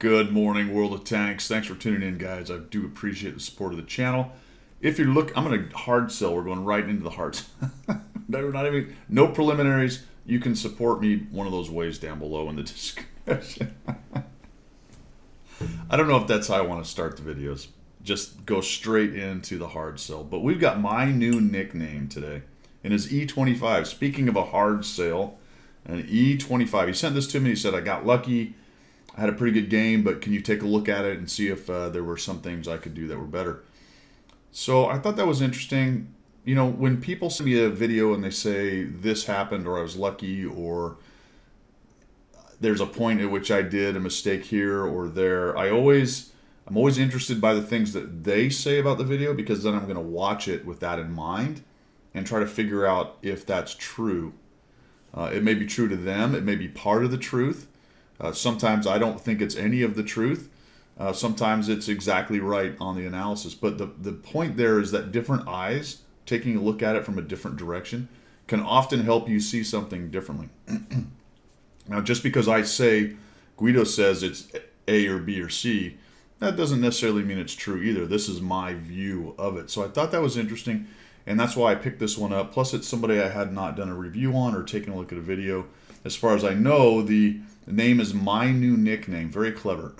Good morning, World of Tanks. Thanks for tuning in, guys. I do appreciate the support of the channel. If you look, I'm going to hard sell. We're going right into the hearts. No preliminaries. You can support me one of those ways down below in the description. I don't know if that's how I want to start the videos. Just go straight into the hard sell. But we've got my new nickname today, and it's E25. Speaking of a hard sale, an E25. He sent this to me. He said, I got lucky. I had a pretty good game, but can you take a look at it and see if there were some things I could do that were better? So I thought that was interesting. You know, when people send me a video and they say this happened or I was lucky or there's a point at which I did a mistake here or there, I'm always interested by the things that they say about the video, because then I'm going to watch it with that in mind and try to figure out if that's true. It may be true to them. It may be part of the truth. Sometimes I don't think it's any of the truth. Sometimes it's exactly right on the analysis. But the point there is that different eyes, taking a look at it from a different direction, can often help you see something differently. Now, just because I say, Guido says it's A or B or C, that doesn't necessarily mean it's true either. This is my view of it. So I thought that was interesting, and that's why I picked this one up. Plus, it's somebody I had not done a review on or taken a look at a video. As far as I know, the name is My New Nickname. Very clever.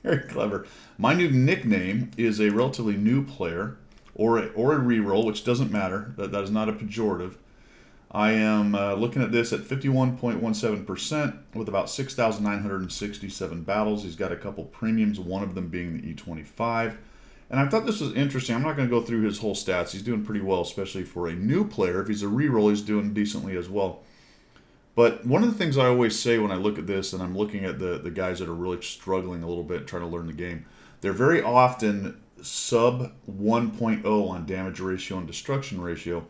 Very clever. My New Nickname is a relatively new player, or a reroll, which doesn't matter. That is not a pejorative. I am looking at this at 51.17% with about 6,967 battles. He's got a couple premiums, one of them being the E25. And I thought this was interesting. I'm not going to go through his whole stats. He's doing pretty well, especially for a new player. If he's a reroll, he's doing decently as well. But one of the things I always say when I look at this, and I'm looking at the guys that are really struggling a little bit, trying to learn the game, they're very often sub 1.0 on damage ratio and destruction ratio.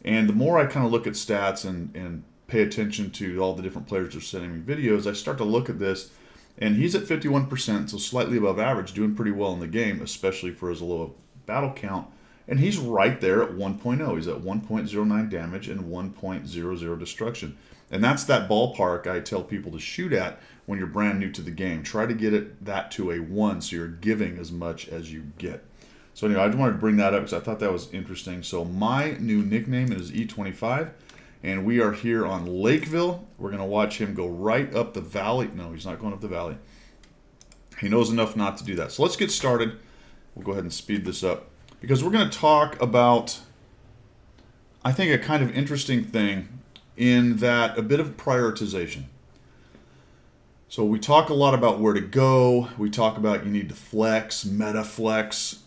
And the more I kind of look at stats and pay attention to all the different players that are sending me videos, I start to look at this, and he's at 51%, so slightly above average, doing pretty well in the game, especially for his low battle count. And he's right there at 1.0. He's at 1.09 damage and 1.00 destruction. And that's that ballpark I tell people to shoot at when you're brand new to the game. Try to get that to a 1 so you're giving as much as you get. So anyway, I just wanted to bring that up because I thought that was interesting. So my new nickname is E25, and we are here on Lakeville. We're going to watch him go right up the valley. No, he's not going up the valley. He knows enough not to do that. So let's get started. We'll go ahead and speed this up, because we're going to talk about, I think, a kind of interesting thing in that a bit of prioritization. So we talk a lot about where to go. We talk about you need to flex, meta flex.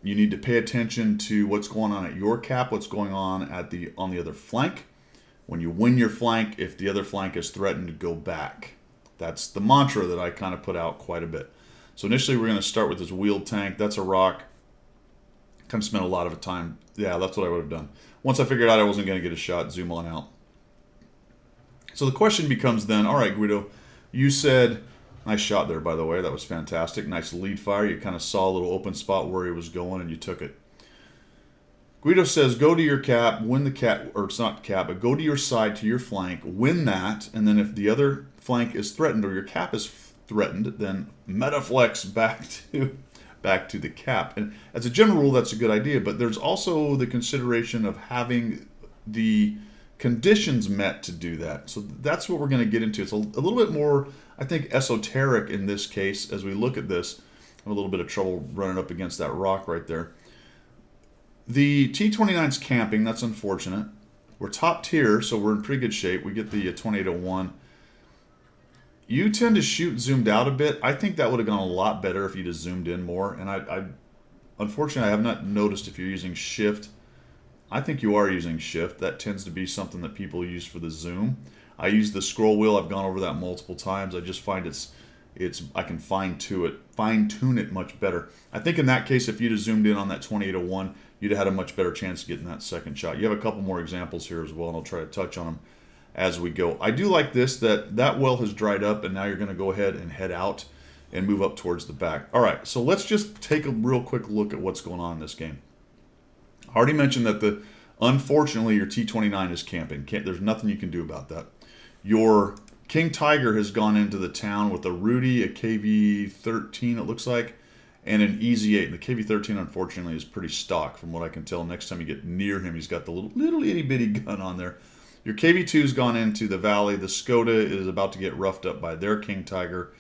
You need to pay attention to what's going on at your cap, what's going on on the other flank. When you win your flank, if the other flank is threatened, to go back. That's the mantra that I kind of put out quite a bit. So initially we're going to start with this wheeled tank. That's a rock. Kind of spent a lot of time. Yeah, that's what I would have done. Once I figured out I wasn't going to get a shot, zoom on out. So the question becomes then, all right, Guido, you said, nice shot there, by the way. That was fantastic. Nice lead fire. You kind of saw a little open spot where he was going, and you took it. Guido says, go to your cap, win the cap, or it's not cap, but go to your side, to your flank, win that, and then if the other flank is threatened or your cap is threatened, then metaflex back to the cap. And as a general rule, that's a good idea, but there's also the consideration of having the conditions met to do that. So that's what we're going to get into. It's a little bit more, I think, esoteric in this case as we look at this. I have a little bit of trouble running up against that rock right there. The T-29's camping. That's unfortunate. We're top tier, so we're in pretty good shape. We get the 2801. You tend to shoot zoomed out a bit. I think that would have gone a lot better if you'd have zoomed in more. And I unfortunately, I have not noticed if you're using shift. I think you are using shift. That tends to be something that people use for the zoom. I use the scroll wheel. I've gone over that multiple times. I just find I can fine tune it much better. I think in that case, if you'd have zoomed in on that 2801, you'd have had a much better chance of getting that second shot. You have a couple more examples here as well, and I'll try to touch on them as we go. I do like this, that well has dried up, and now you're going to go ahead and head out and move up towards the back. All right, so let's just take a real quick look at what's going on in this game. I already mentioned that unfortunately your T-29 is camping. There's nothing you can do about that. Your King Tiger has gone into the town with a Rudy, a KV-13 it looks like, and an EZ-8. The KV-13 unfortunately is pretty stock from what I can tell. Next time you get near him, he's got the little itty bitty gun on there. Your KV-2's gone into the valley. The Skoda is about to get roughed up by their King Tiger.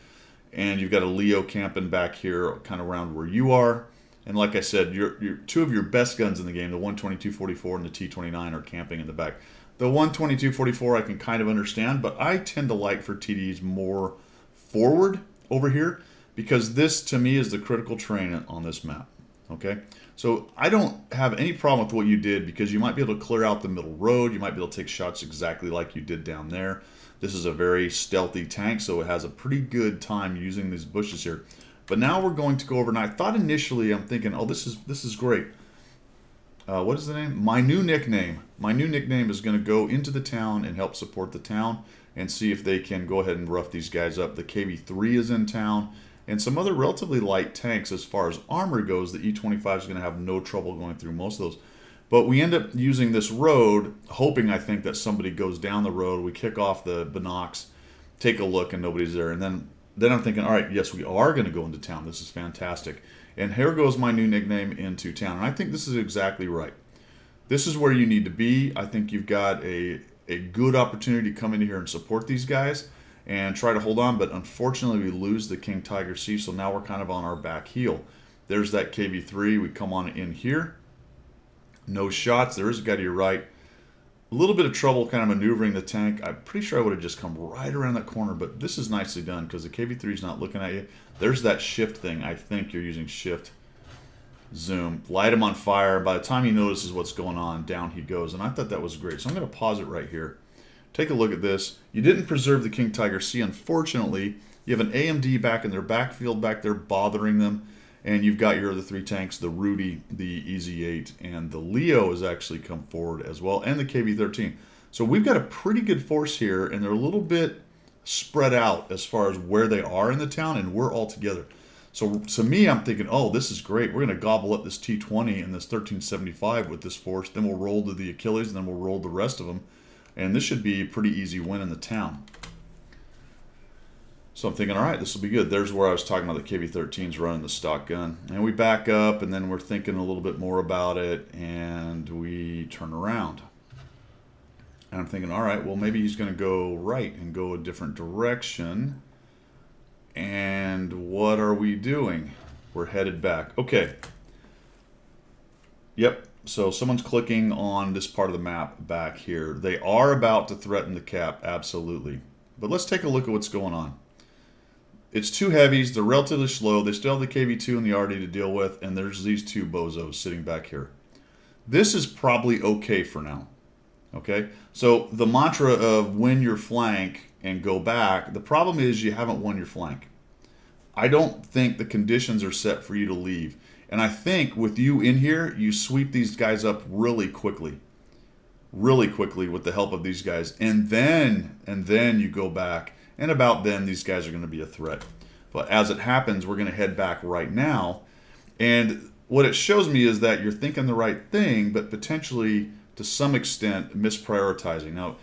And you've got a Leo camping back here kind of around where you are. And like I said, your two of your best guns in the game, the 122-44 and the T29, are camping in the back. The 122-44 I can kind of understand, but I tend to like for TDs more forward over here because this, to me, is the critical terrain on this map. Okay? So I don't have any problem with what you did because you might be able to clear out the middle road. You might be able to take shots exactly like you did down there. This is a very stealthy tank, so it has a pretty good time using these bushes here. But now we're going to go over, and I thought initially, I'm thinking, oh, this is great. What is the name? My new nickname. My new nickname is going to go into the town and help support the town and see if they can go ahead and rough these guys up. The KV-3 is in town, and some other relatively light tanks as far as armor goes. The E25 is going to have no trouble going through most of those. But we end up using this road, hoping, I think, that somebody goes down the road. We kick off the binocs, take a look, and nobody's there. And then I'm thinking, all right, yes, we are going to go into town. This is fantastic. And here goes my new nickname into town. And I think this is exactly right. This is where you need to be. I think you've got a good opportunity to come in here and support these guys and try to hold on. But unfortunately, we lose the King Tiger C, so now we're kind of on our back heel. There's that KV-3. We come on in here. No shots. There is a guy to your right. A little bit of trouble kind of maneuvering the tank. I'm pretty sure I would have just come right around that corner, but this is nicely done because the KV-3 is not looking at you. There's that shift thing. I think you're using shift. Zoom. Light him on fire. By the time he notices what's going on, down he goes. And I thought that was great. So I'm going to pause it right here. Take a look at this. You didn't preserve the King Tiger C, unfortunately. You have an AMD back in their backfield back there bothering them. And you've got your other three tanks, the Rudy, the EZ-8, and the Leo has actually come forward as well, and the KV-13. So we've got a pretty good force here, and they're a little bit spread out as far as where they are in the town, and we're all together. So to me, I'm thinking, oh, this is great. We're going to gobble up this T20 and this 1375 with this force. Then we'll roll to the Achilles, and then we'll roll the rest of them. And this should be a pretty easy win in the town. So I'm thinking, all right, this will be good. There's where I was talking about the KV-13's running the stock gun. And we back up, and then we're thinking a little bit more about it, and we turn around. And I'm thinking, all right, well, maybe he's going to go right and go a different direction. And what are we doing? We're headed back. Okay. Yep. So someone's clicking on this part of the map back here. They are about to threaten the cap, absolutely. But let's take a look at what's going on. It's two heavies. They're relatively slow. They still have the KV-2 and the RD to deal with, and there's these two bozos sitting back here. This is probably okay for now. Okay? So the mantra of win your flank and go back, the problem is you haven't won your flank. I don't think the conditions are set for you to leave. And I think with you in here, you sweep these guys up really quickly with the help of these guys. And then you go back. And about then, these guys are going to be a threat. But as it happens, we're going to head back right now. And what it shows me is that you're thinking the right thing, but potentially, to some extent, misprioritizing. Now,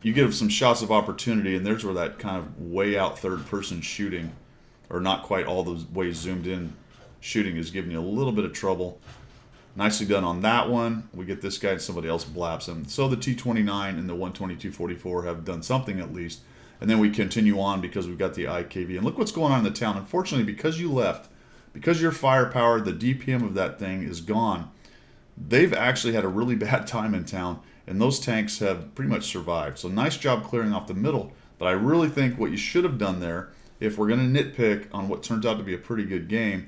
you give some shots of opportunity, and there's where that kind of way out third-person shooting, or not quite all the way zoomed in shooting, is giving you a little bit of trouble. Nicely done on that one. We get this guy and somebody else blaps him. So the T29 and the 122-44 have done something at least. And then we continue on because we've got the IKV. And look what's going on in the town. Unfortunately, because you left, because your firepower, the DPM of that thing is gone, they've actually had a really bad time in town. And those tanks have pretty much survived. So nice job clearing off the middle. But I really think what you should have done there, if we're going to nitpick on what turns out to be a pretty good game,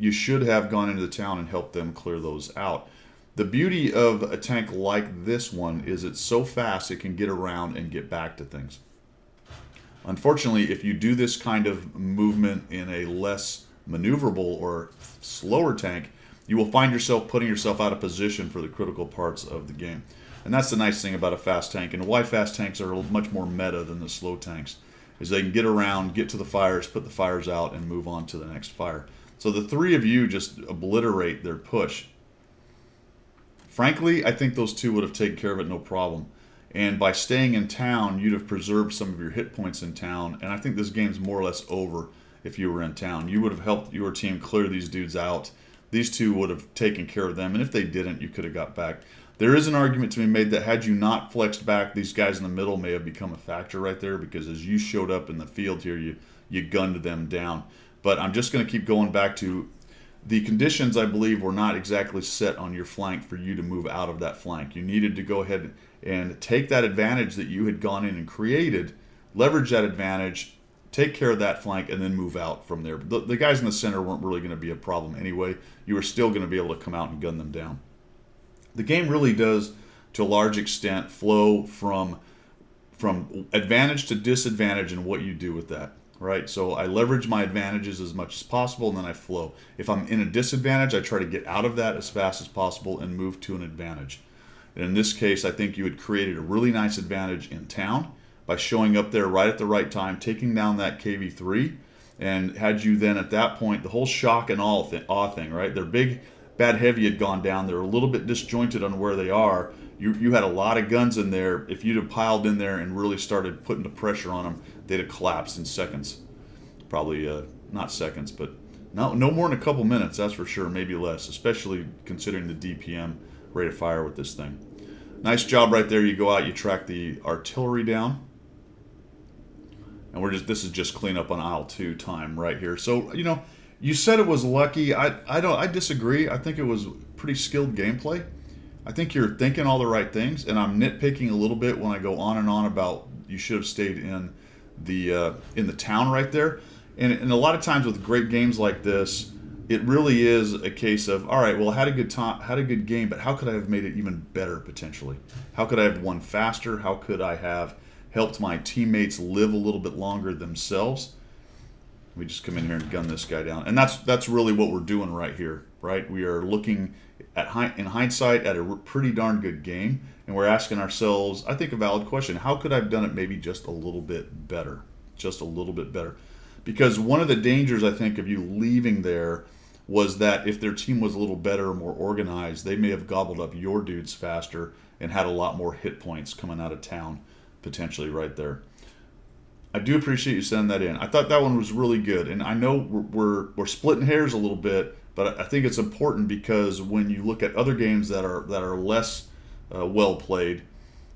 you should have gone into the town and helped them clear those out. The beauty of a tank like this one is it's so fast it can get around and get back to things. Unfortunately, if you do this kind of movement in a less maneuverable or slower tank, you will find yourself putting yourself out of position for the critical parts of the game. And that's the nice thing about a fast tank, and why fast tanks are much more meta than the slow tanks, is they can get around, get to the fires, put the fires out, and move on to the next fire. So the three of you just obliterate their push. Frankly, I think those two would have taken care of it no problem. And by staying in town, you'd have preserved some of your hit points in town. And I think this game's more or less over if you were in town. You would have helped your team clear these dudes out. These two would have taken care of them. And if they didn't, you could have got back. There is an argument to be made that had you not flexed back, these guys in the middle may have become a factor right there, because as you showed up in the field here, you gunned them down. But I'm just going to keep going back to the conditions. I believe were not exactly set on your flank for you to move out of that flank. You needed to go ahead and take that advantage that you had gone in and created, leverage that advantage, take care of that flank, and then move out from there. The guys in the center weren't really going to be a problem anyway. You were still going to be able to come out and gun them down. The game really does, to a large extent, flow from advantage to disadvantage in what you do with that, right? So I leverage my advantages as much as possible, and then I flow. If I'm in a disadvantage, I try to get out of that as fast as possible and move to an advantage. And in this case, I think you had created a really nice advantage in town by showing up there right at the right time, taking down that KV-3, and had you then at that point, the whole shock and awe thing, right? Their big bad heavy had gone down. They're a little bit disjointed on where they are. You had a lot of guns in there. If you'd have piled in there and really started putting the pressure on them, they'd have collapsed in seconds. Probably not seconds, but no more than a couple minutes, that's for sure, maybe less, especially considering the DPM rate of fire with this thing. Nice job right there. You go out, you track the artillery down. And this is just cleanup on aisle 2 time right here. So, you said it was lucky. I disagree. I think it was pretty skilled gameplay. I think you're thinking all the right things, and I'm nitpicking a little bit when I go on and on about you should have stayed in the town right there. And a lot of times with great games like this, it really is a case of, all right, well, I had a good time, had a good game, but how could I have made it even better potentially? How could I have won faster? How could I have helped my teammates live a little bit longer themselves? We just come in here and gun this guy down. And that's really what we're doing right here, right? We are looking in hindsight at a pretty darn good game, and we're asking ourselves, I think, a valid question. How could I have done it maybe just a little bit better? Just a little bit better. Because one of the dangers, I think, of you leaving there was that if their team was a little better or more organized, they may have gobbled up your dudes faster and had a lot more hit points coming out of town, potentially right there. I do appreciate you sending that in. I thought that one was really good, and I know we're splitting hairs a little bit, but I think it's important because when you look at other games that are less well played,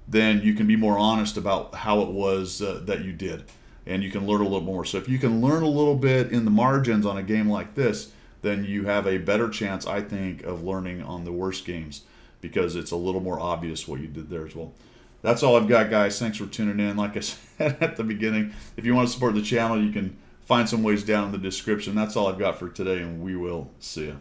then you can be more honest about how it was that you did, and you can learn a little more. So if you can learn a little bit in the margins on a game like this, then you have a better chance, I think, of learning on the worst games, because it's a little more obvious what you did there as well. That's all I've got, guys. Thanks for tuning in. Like I said at the beginning, if you want to support the channel, you can find some ways down in the description. That's all I've got for today, and we will see you.